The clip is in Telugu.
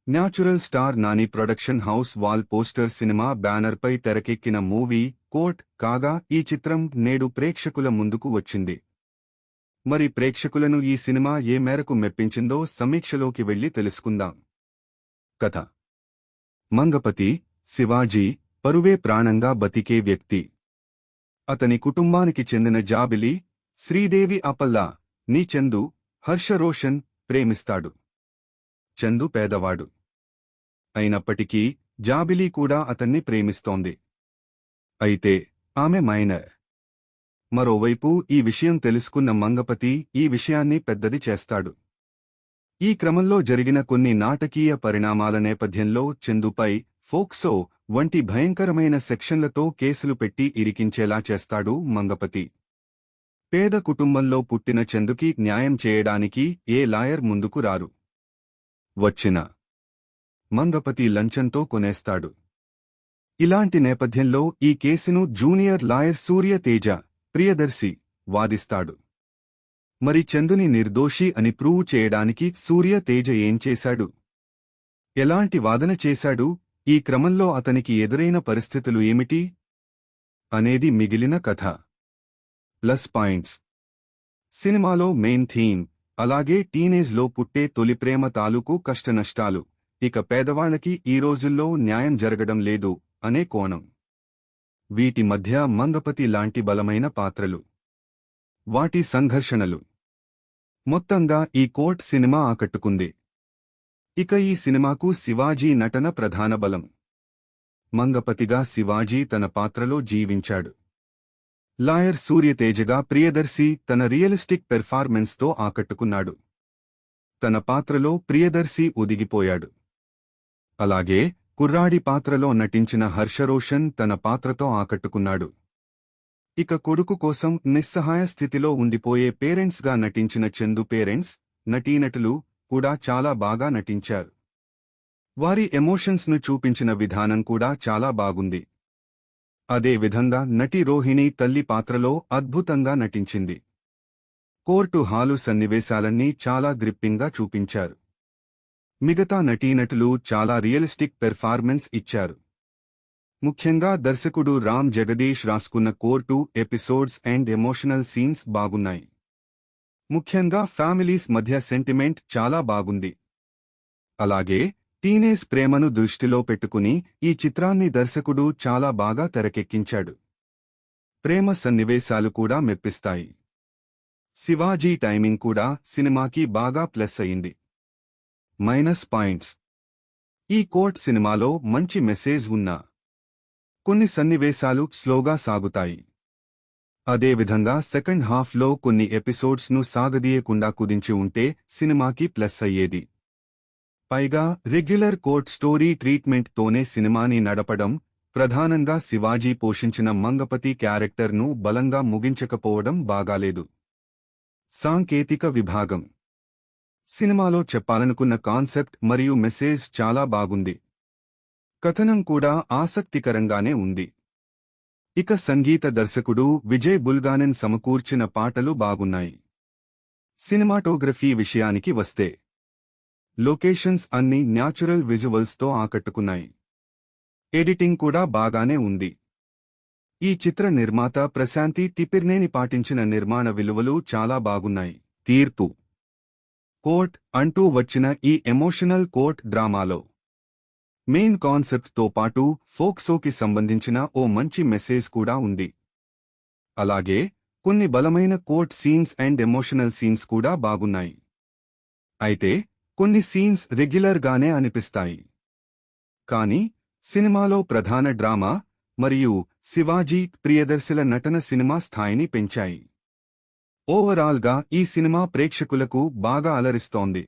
Natural star Nani production house Wall Poster Cinema బ్యానర్పై తెరకెక్కిన మూవీ కోర్ట్ కాగా ఈ చిత్రం నేడు ప్రేక్షకుల ముందుకు వచ్చింది. మరి ప్రేక్షకులను ఈ సినిమా ఏ మేరకు మెప్పించిందో సమీక్షలోకి వెళ్లి తెలుసుకుందాం. కథ: మంగపతి శివాజీ పరువే ప్రాణంగా బతికే వ్యక్తి. అతని కుటుంబానికి చెందిన జాబిలి, శ్రీదేవి అపల్లా ని చందు, హర్ష రోషన్ ప్రేమిస్తాడు. చందు పేదవాడు అయినప్పటికీ జాబిలి కూడా అతన్ని ప్రేమిస్తోంది. అయితే ఆమె మైనర్. మరోవైపు ఈ విషయం తెలుసుకున్న మంగపతి ఈ విషయాన్ని పెద్దది చేస్తాడు. ఈ క్రమంలో జరిగిన కొన్ని నాటకీయ పరిణామాల నేపథ్యంలో చందుపై ఫోక్సో వంటి భయంకరమైన సెక్షన్లతో కేసులు పెట్టి ఇరికించేలా చేస్తాడు మంగపతి. పేద కుటుంబంలో పుట్టిన చందుకి న్యాయం చేయడానికి ఏ లాయర్ ముందుకు రారు. వచ్చిన మంగపతి లంచంతో కొనేస్తాడు. ఇలాంటి నేపథ్యంలో ఈ కేసును జూనియర్ లాయర్ సూర్య తేజ ప్రియదర్శి వాదిస్తాడు. మరి చందుని నిర్దోషి అని ప్రూవ్ చేయడానికి సూర్య తేజ ఏం చేశాడు? ఎలాంటి వాదన చేశాడు? ఈ క్రమంలో అతనికి ఎదురైన పరిస్థితులు ఏమిటి అనేది మిగిలిన కథ. ప్లస్ పాయింట్స్: సినిమాలో మెయిన్ థీమ్, అలాగే టీనేజ్లో పుట్టే తొలి ప్రేమ తాలూకు కష్టనష్టాలు, ఇక పేదవాళ్లకి ఈ రోజుల్లో న్యాయం జరగడం లేదు అనే కోణం. వీటి మధ్య మంగపతి లాంటి బలమైన పాత్రలు, వాటి సంఘర్షణలు. మొత్తంగా ఈ కోర్ట్ సినిమా ఆకట్టుకుంది. ఇక ఈ సినిమాకు శివాజీ నటన ప్రధాన బలం. మంగపతిగా శివాజీ తన పాత్రలో జీవించాడు. లాయర్ సూర్యతేజగా ప్రియదర్శి తన రియలిస్టిక్ పెర్ఫార్మెన్స్తో ఆకట్టుకున్నాడు. తన పాత్రలో ప్రియదర్శి ఒదిగిపోయాడు. అలాగే కుర్రాడి పాత్రలో నటించిన హర్షరోషన్ తన పాత్రతో ఆకట్టుకున్నాడు. ఇక కొడుకు కోసం నిస్సహాయ స్థితిలో ఉండిపోయే పేరెంట్స్గా నటించిన చందు పేరెంట్స్, నటీనటులు కూడా చాలా బాగా నటించారు. వారి ఎమోషన్స్ను చూపించిన విధానం కూడా చాలా బాగుంది. అదే విధంగా నటి రోహిణి తల్లి పాత్రలో అద్భుతంగా నటించింది. కోర్టు హాలు సన్నివేశాలన్నీ చాలా గ్రిప్పింగ్గా చూపించారు. మిగతా నటీనటులు చాలా రియలిస్టిక్ పెర్ఫార్మెన్స్ ఇచ్చారు. ముఖ్యంగా దర్శకుడు రామ్ జగదీష్ రాసుకున్న court episodes and emotional scenes బాగున్నాయి. ముఖ్యంగా ఫ్యామిలీస్ మధ్య సెంటిమెంట్ చాలా బాగుంది. అలాగే టీనేజ్ ప్రేమను దృష్టిలో పెట్టుకుని ఈ చిత్రాన్ని దర్శకుడు చాలా బాగా తెరకెక్కించాడు. ప్రేమ సన్నివేశాలు కూడా మెప్పిస్తాయి. శివాజీ టైమింగ్ కూడా సినిమాకి బాగా ప్లస్ అయింది. మైనస్ పాయింట్స్: ఈ కోర్ట్ సినిమాలో మంచి మెసేజ్ ఉన్నా కొన్ని సన్నివేశాలు స్లోగా సాగుతాయి. అదేవిధంగా సెకండ్ హాఫ్లో కొన్ని ఎపిసోడ్స్ను సాగదీయకుండా కుదించి ఉంటే సినిమాకి ప్లస్ అయ్యేది. పైగా రెగ్యులర్ కోర్ట్ స్టోరీ ట్రీట్మెంట్తోనే సినిమాని నడపడం, ప్రధానంగా శివాజీ పోషించిన మంగపతి క్యారెక్టర్ను బలంగా ముగించకపోవడం బాగాలేదు. సాంకేతిక విభాగం: సినిమాలో చెప్పాలనుకున్న కాన్సెప్ట్ మరియు మెసేజ్ చాలా బాగుంది. కథనం కూడా ఆసక్తికరంగానే ఉంది. ఇక సంగీత దర్శకుడు విజయ్ బుల్గానెన్ సమకూర్చిన పాటలు బాగున్నాయి. సినిమాటోగ్రఫీ విషయానికి వస్తే లొకేషన్స్ అన్ని న్యాచురల్ విజువల్స్తో ఆకట్టుకున్నాయి. ఎడిటింగ్ కూడా బాగానే ఉంది. ఈ చిత్ర నిర్మాత ప్రశాంతి తిపిర్నేని పాటించిన నిర్మాణ విలువలు చాలా బాగున్నాయి. తీర్పు: కోర్ట్ అంటూ వచ్చిన ఈ ఎమోషనల్ కోర్ట్ డ్రామాలో మెయిన్ కాన్సెప్ట్తో పాటు ఫోక్సోకి సంబంధించిన ఓ మంచి మెసేజ్ కూడా ఉంది. అలాగే కొన్ని బలమైన court scenes and emotional scenes కూడా బాగున్నాయి. అయితే కొన్ని సీన్స్ రెగ్యులర్గానే అనిపిస్తాయి. కానీ సినిమాలో ప్రధాన డ్రామా మరియు శివాజీ ప్రియదర్శిల నటన సినిమా స్థాయిని పెంచాయి. ఓవరాల్గా ఈ సినిమా ప్రేక్షకులకు బాగా అలరిస్తోంది.